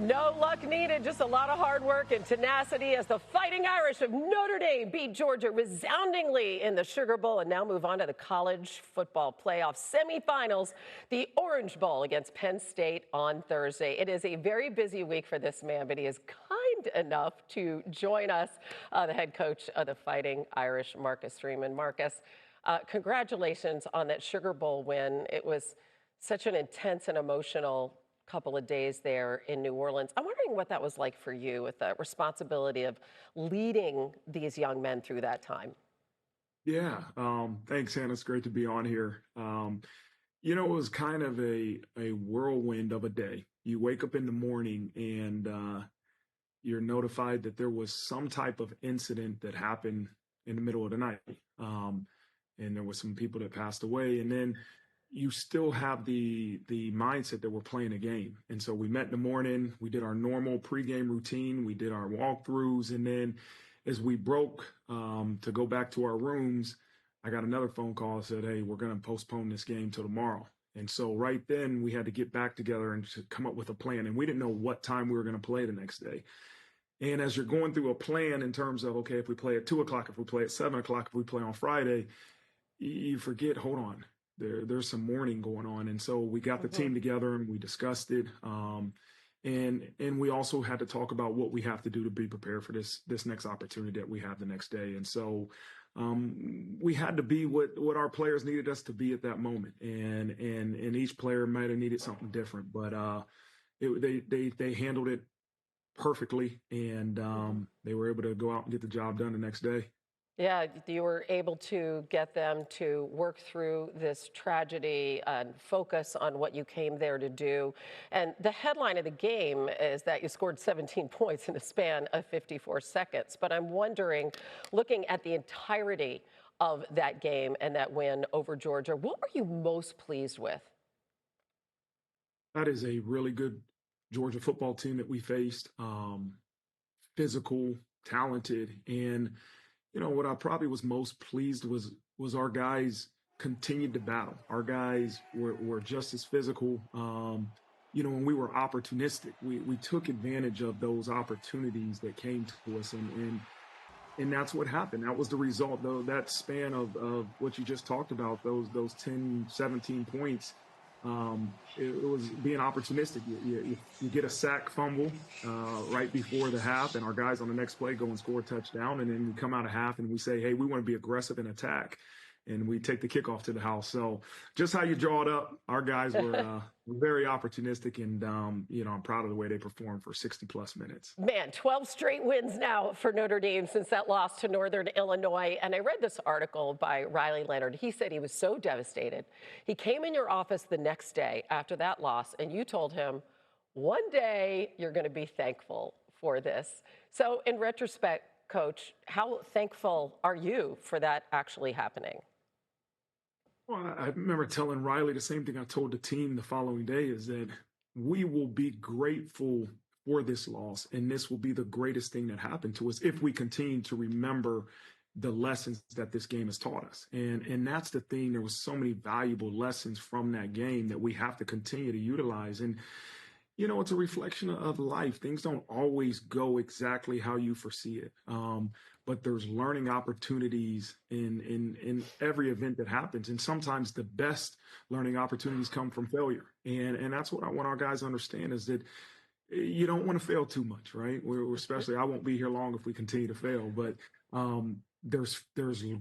No luck needed, just a lot of hard work and tenacity as the Fighting Irish of Notre Dame beat Georgia resoundingly in the Sugar Bowl and now move on to the college football playoff semifinals, the Orange Bowl against Penn State on Thursday. It is a very busy week for this man, but he is kind enough to join us, the head coach of the Fighting Irish, Marcus Freeman. Marcus, congratulations on that Sugar Bowl win. It was such an intense and emotional couple of days there in New Orleans. I'm wondering what that was like for you with the responsibility of leading these young men through that time. Yeah, thanks, Hannah. It's great to be on here. It was kind of a whirlwind of a day. You wake up in the morning and you're notified that there was some type of incident that happened in the middle of the night. And there were some people that passed away. And then you still have the mindset that we're playing a game. And so we met in the morning, we did our normal pregame routine, we did our walkthroughs, and then as we broke to go back to our rooms, I got another phone call that said, hey, we're going to postpone this game till tomorrow. And so right then we had to get back together and come up with a plan. And we didn't know what time we were going to play the next day. And as you're going through a plan in terms of, okay, if we play at 2 o'clock, if we play at 7 o'clock, if we play on Friday, you forget, hold on. There's some mourning going on. And so we got the team together and we discussed it. And we also had to talk about what we have to do to be prepared for this next opportunity that we have the next day. And so we had to be what our players needed us to be at that moment. And each player might have needed something different, but they handled it perfectly. And they were able to go out and get the job done the next day. Yeah, you were able to get them to work through this tragedy and focus on what you came there to do. And the headline of the game is that you scored 17 points in a span of 54 seconds. But I'm wondering, looking at the entirety of that game and that win over Georgia, what were you most pleased with? That is a really good Georgia football team that we faced. Physical, talented, and what I probably was most pleased was our guys continued to battle. Our guys were just as physical. When we were opportunistic, we took advantage of those opportunities that came to us, and that's what happened. That was the result, though. That span of what you just talked about, those 10, 17 points. It was being opportunistic. You get a sack fumble right before the half, and our guys on the next play go and score a touchdown. And then we come out of half and we say, hey, we want to be aggressive in attack. And we take the kickoff to the house. So just how you draw it up, our guys were very opportunistic. And, I'm proud of the way they performed for 60-plus minutes. Man, 12 straight wins now for Notre Dame since that loss to Northern Illinois. And I read this article by Riley Leonard. He said he was so devastated. He came in your office the next day after that loss, and you told him, one day you're going to be thankful for this. So in retrospect, Coach, how thankful are you for that actually happening? Well, I remember telling Riley the same thing I told the team the following day, is that we will be grateful for this loss, and this will be the greatest thing that happened to us if we continue to remember the lessons that this game has taught us. And that's the thing. There was so many valuable lessons from that game that we have to continue to utilize. And it's a reflection of life. Things don't always go exactly how you foresee it. But there's learning opportunities in every event that happens. And sometimes the best learning opportunities come from failure. And that's what I want our guys to understand, is that you don't want to fail too much, right? Especially, I won't be here long if we continue to fail, but there's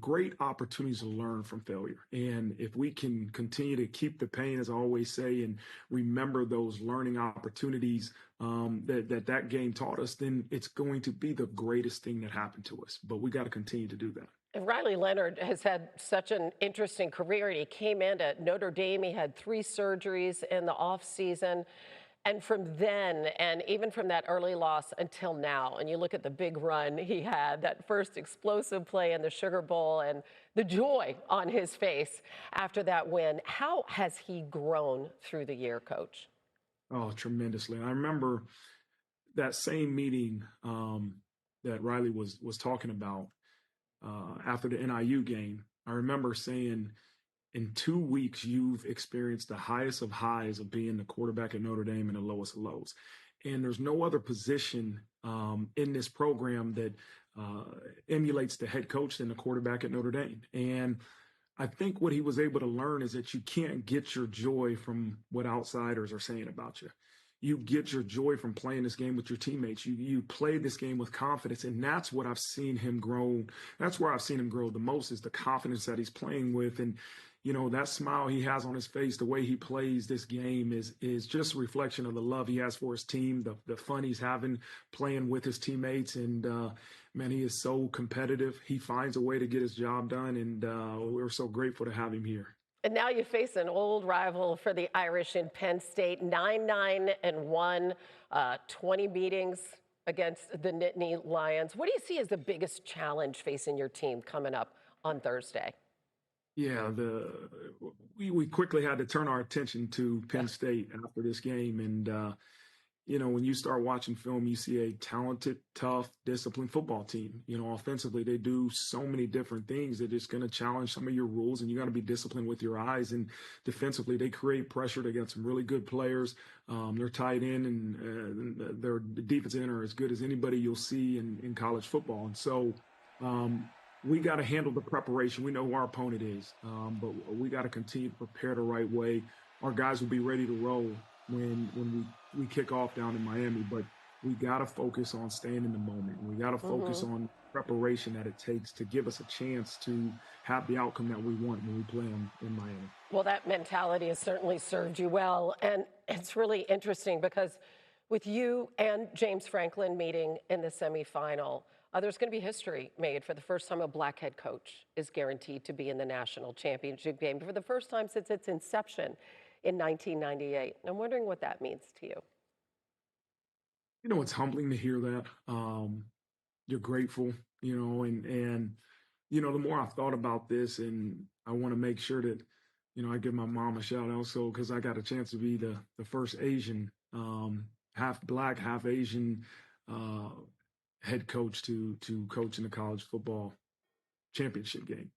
great opportunities to learn from failure. And if we can continue to keep the pain, as I always say, and remember those learning opportunities that game taught us, then it's going to be the greatest thing that happened to us. But we got to continue to do that. And Riley Leonard has had such an interesting career. He came into Notre Dame. He had 3 surgeries in the offseason. And from then, and even from that early loss until now, and you look at the big run he had, that first explosive play in the Sugar Bowl and the joy on his face after that win, how has he grown through the year, Coach? Oh, tremendously. I remember that same meeting that Riley was talking about after the NIU game. I remember saying, in 2 weeks, you've experienced the highest of highs of being the quarterback at Notre Dame and the lowest of lows. And there's no other position in this program that emulates the head coach than the quarterback at Notre Dame. And I think what he was able to learn is that you can't get your joy from what outsiders are saying about you. You get your joy from playing this game with your teammates. You play this game with confidence, and that's what I've seen him grow. That's where I've seen him grow the most, is the confidence that he's playing with. And that smile he has on his face, the way he plays this game is just a reflection of the love he has for his team, the fun he's having playing with his teammates. And man, he is so competitive. He finds a way to get his job done, and we're so grateful to have him here. And now you face an old rival for the Irish in Penn State, 9-1, 20 meetings against the Nittany Lions. What do you see as the biggest challenge facing your team coming up on Thursday? Yeah, we quickly had to turn our attention to Penn State after this game. And, when you start watching film, you see a talented, tough, disciplined football team. Offensively, they do so many different things that it's going to challenge some of your rules, and you got to be disciplined with your eyes. And defensively, they create pressure. They got some really good players. They're tight end, and their defensive end are as good as anybody you'll see in college football. And so we got to handle the preparation. We know who our opponent is, but we got to continue to prepare the right way. Our guys will be ready to roll when we kick off down in Miami, but we got to focus on staying in the moment. We got to focus on preparation that it takes to give us a chance to have the outcome that we want when we play them in Miami. Well, that mentality has certainly served you well. And it's really interesting because with you and James Franklin meeting in the semifinal, there's going to be history made. For the first time, a black head coach is guaranteed to be in the national championship game for the first time since its inception in 1998. I'm wondering what that means to you. It's humbling to hear that. You're grateful, and the more I've thought about this, and I want to make sure that, I give my mom a shout out, so because I got a chance to be the first Asian, half black, half Asian head coach to coach in the college football championship game.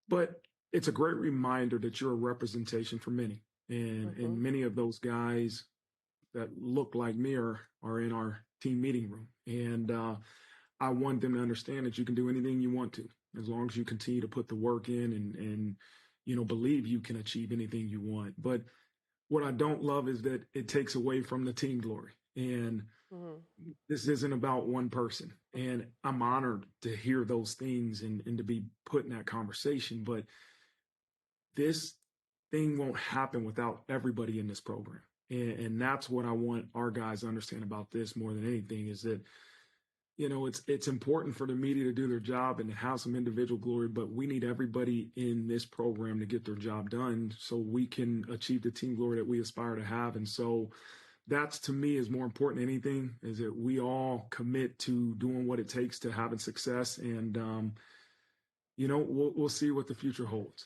But it's a great reminder that you're a representation for many. And many of those guys that look like me are in our team meeting room. And I want them to understand that you can do anything you want to, as long as you continue to put the work in and believe you can achieve anything you want. But what I don't love is that it takes away from the team glory. And this isn't about one person. And I'm honored to hear those things and to be put in that conversation. But this thing won't happen without everybody in this program. And that's what I want our guys to understand about this more than anything, is that, it's important for the media to do their job and to have some individual glory, but we need everybody in this program to get their job done so we can achieve the team glory that we aspire to have. And so that's, to me, is more important than anything, is that we all commit to doing what it takes to having success. And, we'll see what the future holds.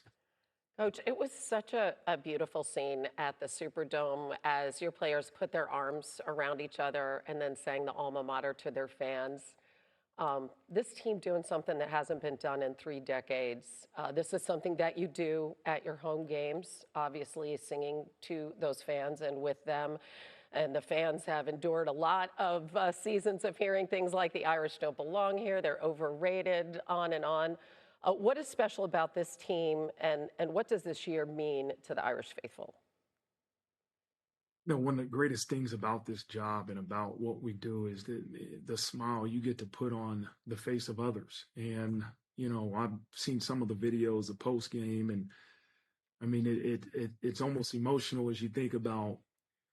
Coach, it was such a beautiful scene at the Superdome as your players put their arms around each other and then sang the alma mater to their fans. This team doing something that hasn't been done in 3 decades. This is something that you do at your home games, obviously singing to those fans and with them. And the fans have endured a lot of seasons of hearing things like the Irish don't belong here, they're overrated, on and on. What is special about this team, and what does this year mean to the Irish faithful? One of the greatest things about this job and about what we do is the smile you get to put on the face of others. And, I've seen some of the videos, the post game, and I mean, it's almost emotional as you think about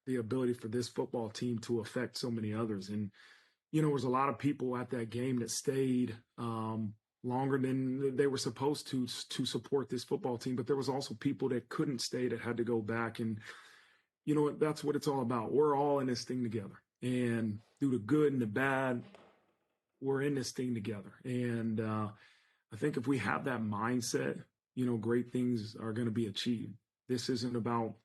the ability for this football team to affect so many others. And, there was a lot of people at that game that stayed longer than they were supposed to support this football team. But there was also people that couldn't stay, that had to go back. And, that's what it's all about. We're all in this thing together. And through the good and the bad, we're in this thing together. And I think if we have that mindset, great things are going to be achieved. This isn't about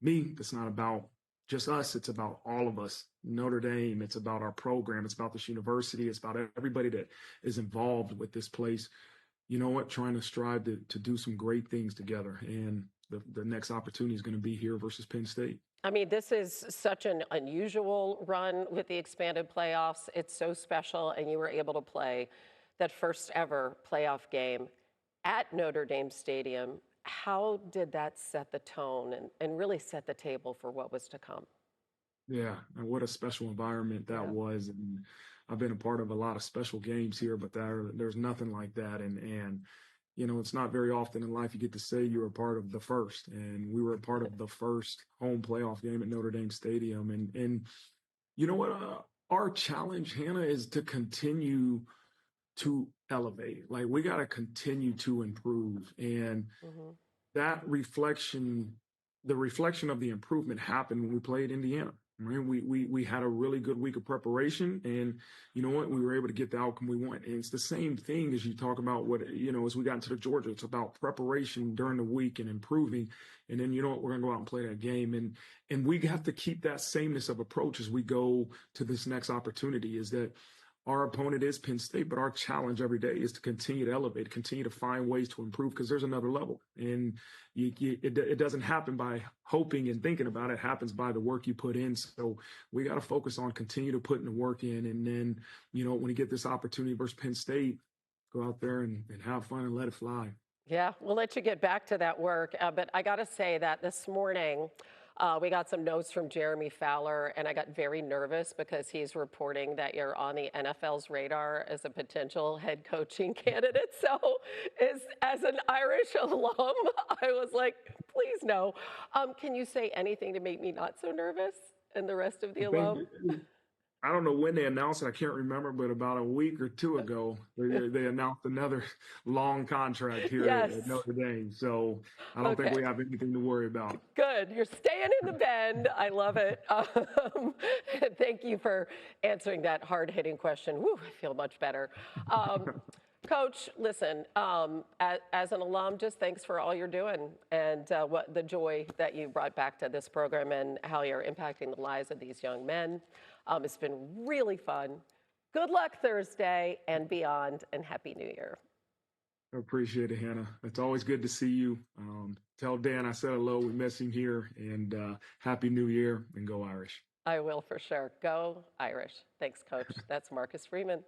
me. It's not about just us. It's about all of us. Notre Dame, it's about our program. It's about this university. It's about everybody that is involved with this place. Trying to strive to do some great things together. And the next opportunity is going to be here versus Penn State. I mean, this is such an unusual run with the expanded playoffs. It's so special, and you were able to play that first ever playoff game at Notre Dame Stadium. How did that set the tone and really set the table for what was to come? Yeah, and what a special environment that Yeah. was. And I've been a part of a lot of special games here, but there's nothing like that. And it's not very often in life you get to say you were a part of the first. And we were a part of the first home playoff game at Notre Dame Stadium. And you know what? Our challenge, Hannah, is to continue to elevate. Like we got to continue to improve. And Hmm. that reflection, the reflection of the improvement happened when we played Indiana. Right? We had a really good week of preparation, and you know what? We were able to get the outcome we want. And it's the same thing as you talk about as we got into the Georgia. It's about preparation during the week and improving. And then you know what? We're gonna go out and play that game. And we have to keep that sameness of approach as we go to this next opportunity. Is that our opponent is Penn State, but our challenge every day is to continue to elevate, continue to find ways to improve because there's another level. And it doesn't happen by hoping and thinking about it. It happens by the work you put in. So we got to focus on continue to put in the work in. And then, when you get this opportunity versus Penn State, go out there and have fun and let it fly. Yeah, we'll let you get back to that work. But I got to say that this morning, we got some notes from Jeremy Fowler, and I got very nervous because he's reporting that you're on the NFL's radar as a potential head coaching candidate. So, as an Irish alum, I was like, please no. Can you say anything to make me not so nervous and the rest of the I think alum? I don't know when they announced it. I can't remember, but about a week or two ago, they announced another long contract here Yes. at Notre Dame. So I don't think Okay. we have anything to worry about. Good. You're staying in the bend. I love it. Thank you for answering that hard hitting question. Woo, I feel much better. Um, Coach, listen, as an alum, just thanks for all you're doing and what the joy that you brought back to this program and how you're impacting the lives of these young men. It's been really fun. Good luck Thursday and beyond, and Happy New Year. I appreciate it, Hannah. It's always good to see you. Tell Dan I said hello. We miss him here. And Happy New Year and go Irish. I will for sure. Go Irish. Thanks, Coach. That's Marcus Freeman.